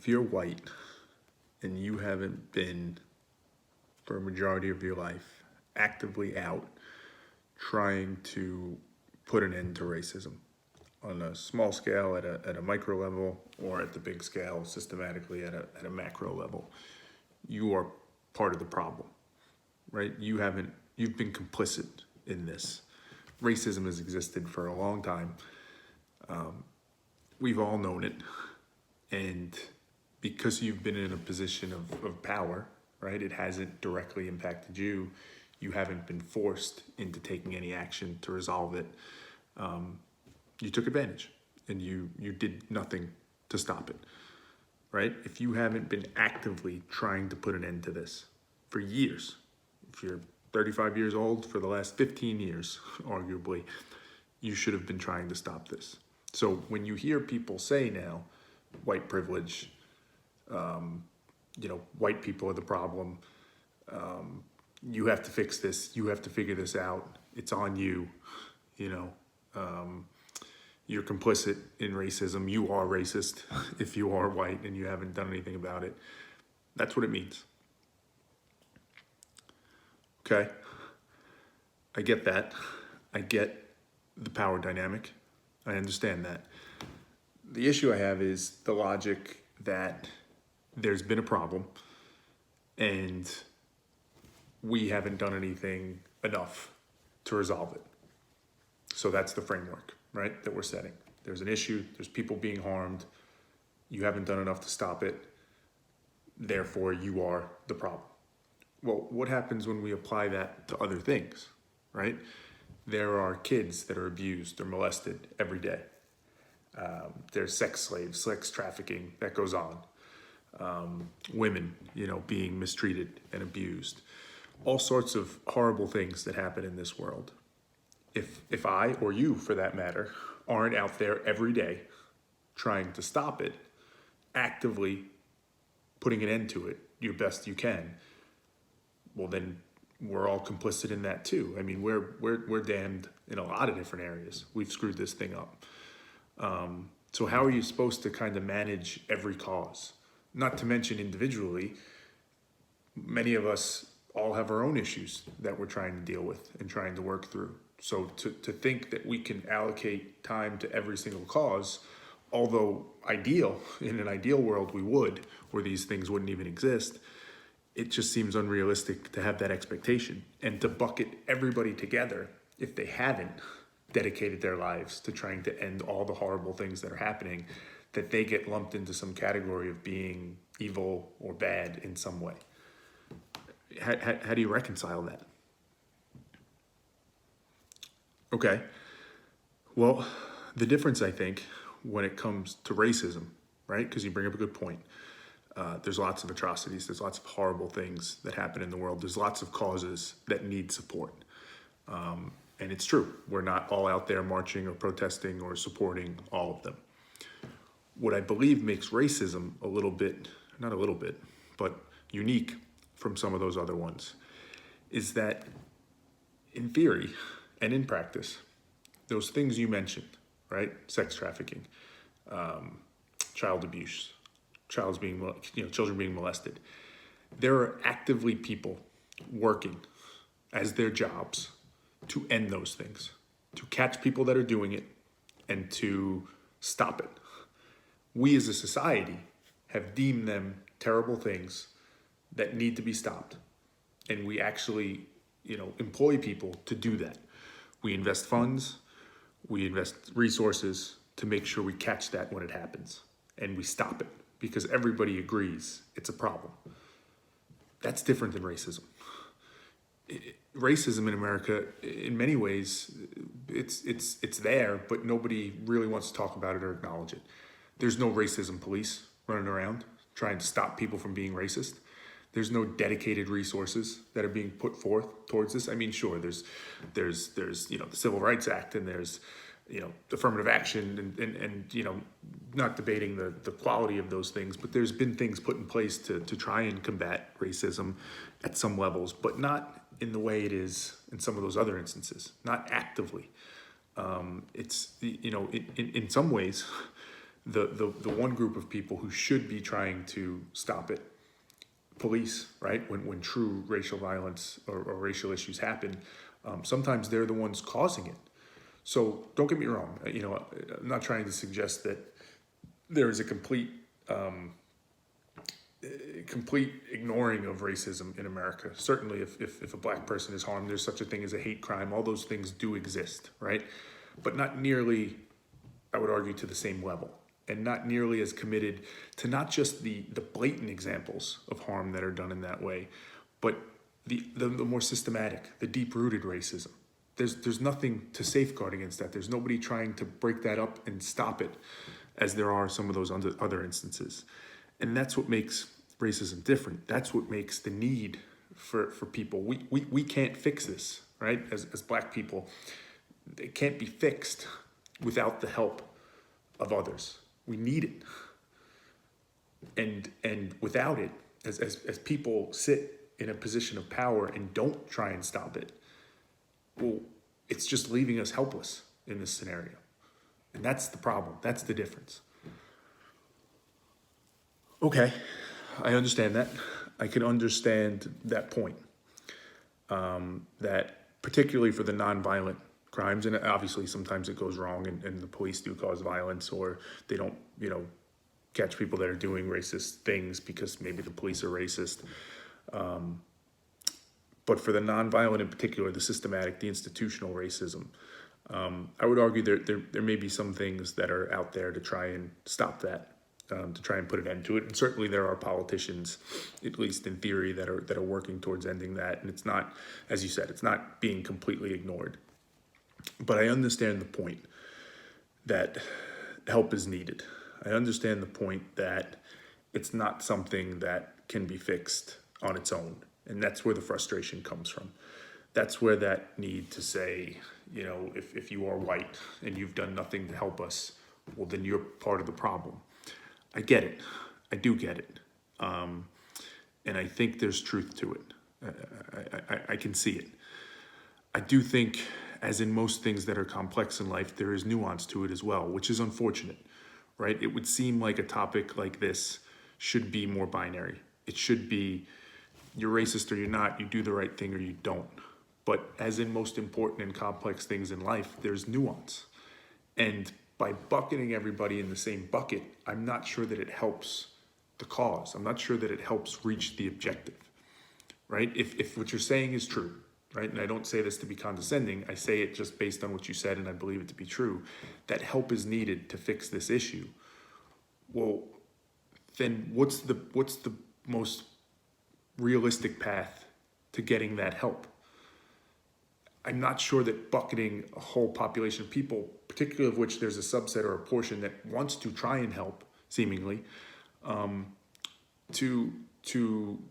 if you're white and you haven't been, for a majority of your life, actively out trying to put an end to racism on a small scale, at a micro level, or at the big scale, systematically at a macro level, you are part of the problem, right? You've been complicit in this. Racism has existed for a long time. We've all known it. And because you've been in a position of power, right, it hasn't directly impacted you. You haven't been forced into taking any action to resolve it. You took advantage and you did nothing to stop it, right? If you haven't been actively trying to put an end to this for years, if you're 35 years old, for the last 15 years, arguably, you should have been trying to stop this. So when you hear people say now, white privilege, white people are the problem, you have to fix this, you have to figure this out, it's on you, you're complicit in racism, you are racist if you are white and you haven't done anything about it. That's what it means. Okay? I get that. I get the power dynamic. I understand that. The issue I have is the logic that there's been a problem and we haven't done anything enough to resolve it. So that's the framework, right, that we're setting. There's an issue, there's people being harmed, you haven't done enough to stop it, therefore you are the problem. Well, what happens when we apply that to other things, right? There are kids that are abused or molested every day. There's sex slaves, sex trafficking that goes on. Women, being mistreated and abused. All sorts of horrible things that happen in this world. If I, or you for that matter, aren't out there every day trying to stop it, actively putting an end to it, your best you can, well then we're all complicit in that too. I mean, we're damned in a lot of different areas. We've screwed this thing up. So how are you supposed to kind of manage every cause? Not to mention individually, many of us all have our own issues that we're trying to deal with and trying to work through. So to think that we can allocate time to every single cause, although in an ideal world we would, where these things wouldn't even exist, it just seems unrealistic to have that expectation and to bucket everybody together if they haven't dedicated their lives to trying to end all the horrible things that are happening, that they get lumped into some category of being evil or bad in some way. How do you reconcile that? Okay, well, the difference, I think, when it comes to racism, right, because you bring up a good point, there's lots of atrocities, there's lots of horrible things that happen in the world, there's lots of causes that need support. And it's true, we're not all out there marching or protesting or supporting all of them. What I believe makes racism a little bit, not a little bit, but unique from some of those other ones, is that in theory and in practice, those things you mentioned, right? Sex trafficking, child abuse, children being molested. There are actively people working as their jobs to end those things, to catch people that are doing it and to stop it. We as a society have deemed them terrible things that need to be stopped. And we actually, employ people to do that. We invest funds, we invest resources to make sure we catch that when it happens and we stop it because everybody agrees it's a problem. That's different than racism. Racism in America, in many ways, it's there, but nobody really wants to talk about it or acknowledge it. There's no racism police running around trying to stop people from being racist. There's no dedicated resources that are being put forth towards this. I mean, sure, there's the Civil Rights Act and there's affirmative action and not debating the quality of those things, but there's been things put in place to try and combat racism at some levels, but not in the way it is in some of those other instances, not actively. It's in some ways the one group of people who should be trying to stop it, police, right? When true racial violence or racial issues happen, sometimes they're the ones causing it. So don't get me wrong. I'm not trying to suggest that there is a complete ignoring of racism in America. Certainly, if a black person is harmed, there's such a thing as a hate crime. All those things do exist, right? But not nearly, I would argue, to the same level, and not nearly as committed to not just the blatant examples of harm that are done in that way, but the more systematic, the deep-rooted racism. There's nothing to safeguard against that. There's nobody trying to break that up and stop it, as there are some of those other instances. And that's what makes racism different. That's what makes the need for people. We can't fix this, right? As black people, it can't be fixed without the help of others. We need it. And without it, as people sit in a position of power and don't try and stop it, well, it's just leaving us helpless in this scenario. And that's the problem. That's the difference. Okay, I understand that. I can understand that point. That particularly for the nonviolent crimes, and obviously sometimes it goes wrong and the police do cause violence, or they don't, catch people that are doing racist things because maybe the police are racist. But for the nonviolent in particular, the systematic, the institutional racism, I would argue there may be some things that are out there to try and stop that, to try and put an end to it. And certainly there are politicians, at least in theory, that are working towards ending that. And it's not, as you said, it's not being completely ignored. But I understand the point that help is needed. I understand the point that it's not something that can be fixed on its own. And that's where the frustration comes from. That's where that need to say, if you are white and you've done nothing to help us, well, then you're part of the problem. I get it. I do get it. And I think there's truth to it. I can see it. I do think, as in most things that are complex in life, there is nuance to it as well, which is unfortunate, right? It would seem like a topic like this should be more binary. It should be, you're racist or you're not, you do the right thing or you don't. But as in most important and complex things in life, there's nuance. And by bucketing everybody in the same bucket, I'm not sure that it helps the cause. I'm not sure that it helps reach the objective, right? If what you're saying is true, right? And I don't say this to be condescending, I say it just based on what you said, and I believe it to be true, that help is needed to fix this issue. Well, then what's the most realistic path to getting that help? I'm not sure that bucketing a whole population of people, particularly of which there's a subset or a portion that wants to try and help, seemingly, to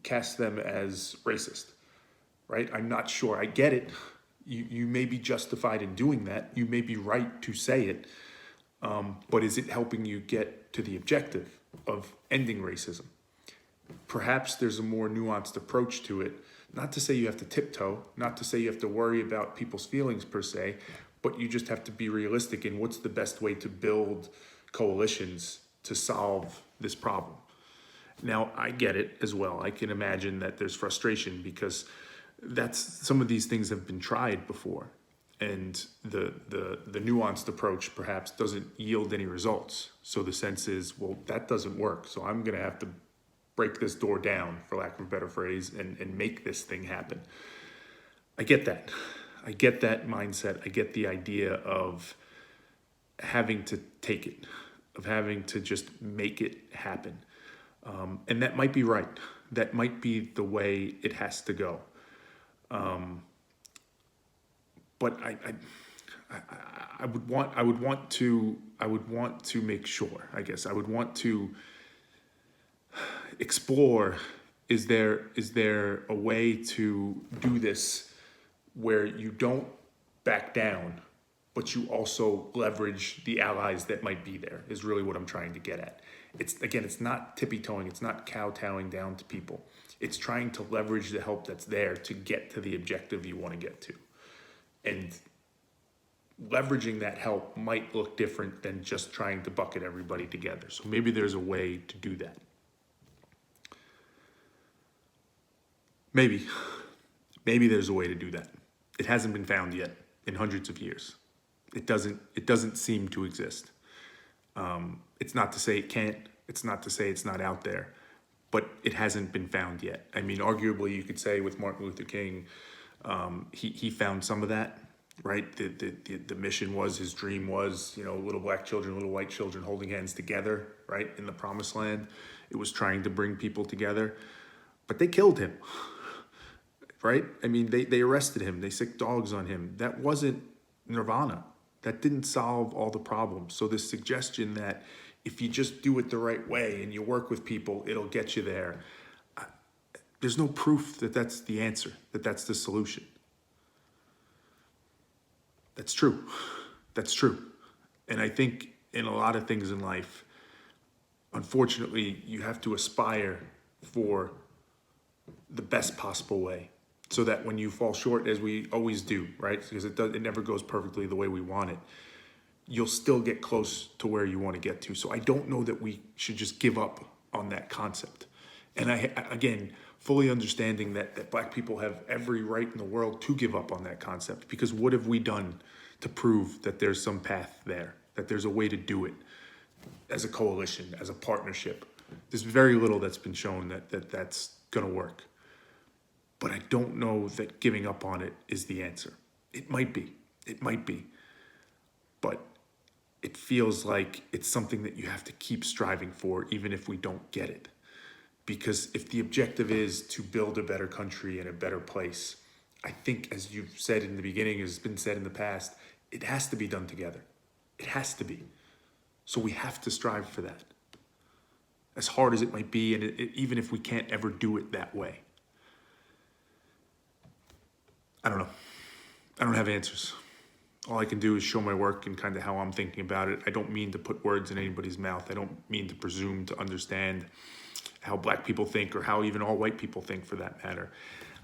cast them as racist, right? I'm not sure. I get it. You may be justified in doing that. You may be right to say it. But is it helping you get to the objective of ending racism? Perhaps there's a more nuanced approach to it. Not to say you have to tiptoe, not to say you have to worry about people's feelings per se, but you just have to be realistic in what's the best way to build coalitions to solve this problem. Now, I get it as well. I can imagine that there's frustration because some of these things have been tried before, and the nuanced approach perhaps doesn't yield any results. So the sense is, well, that doesn't work, so I'm going to have to break this door down, for lack of a better phrase, and make this thing happen. I get that. I get that mindset. I get the idea of having to take it, of having to just make it happen. And that might be right. That might be the way it has to go. But I would want to make sure, I guess. I would want to explore, is there a way to do this where you don't back down, but you also leverage the allies that might be there, is really what I'm trying to get at. It's not tippy-toeing, it's not kowtowing down to people. It's trying to leverage the help that's there to get to the objective you want to get to. And leveraging that help might look different than just trying to bucket everybody together. So maybe there's a way to do that. Maybe there's a way to do that. It hasn't been found yet in hundreds of years. It doesn't seem to exist. It's not to say it can't. It's not to say it's not out there, but it hasn't been found yet. I mean, arguably, you could say with Martin Luther King, he found some of that, right? The mission was, his dream was, little black children, little white children holding hands together, right, in the promised land. It was trying to bring people together, but they killed him, right? I mean, they arrested him. They sicked dogs on him. That wasn't nirvana. That didn't solve all the problems. So this suggestion that if you just do it the right way and you work with people, it'll get you there. There's no proof that that's the answer, that that's the solution. That's true. That's true. And I think in a lot of things in life, unfortunately, you have to aspire for the best possible way, so that when you fall short, as we always do, right? Because it never goes perfectly the way we want it. You'll still get close to where you want to get to. So I don't know that we should just give up on that concept. And again, fully understanding that black people have every right in the world to give up on that concept, because what have we done to prove that there's some path there, that there's a way to do it as a coalition, as a partnership? There's very little that's been shown that's going to work. But I don't know that giving up on it is the answer. It might be. But it feels like it's something that you have to keep striving for, even if we don't get it. Because if the objective is to build a better country and a better place, I think, as you've said in the beginning, has been said in the past, it has to be done together. It has to be. So we have to strive for that. As hard as it might be, and even if we can't ever do it that way. I don't know. I don't have answers. All I can do is show my work and kind of how I'm thinking about it. I don't mean to put words in anybody's mouth. I don't mean to presume to understand how black people think, or how even all white people think, for that matter.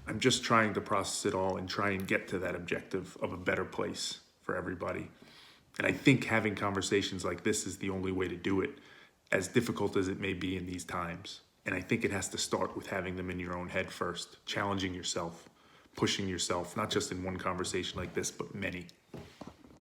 I'm just trying to process it all and try and get to that objective of a better place for everybody. And I think having conversations like this is the only way to do it, as difficult as it may be in these times. And I think it has to start with having them in your own head first, challenging yourself, pushing yourself, not just in one conversation like this, but many.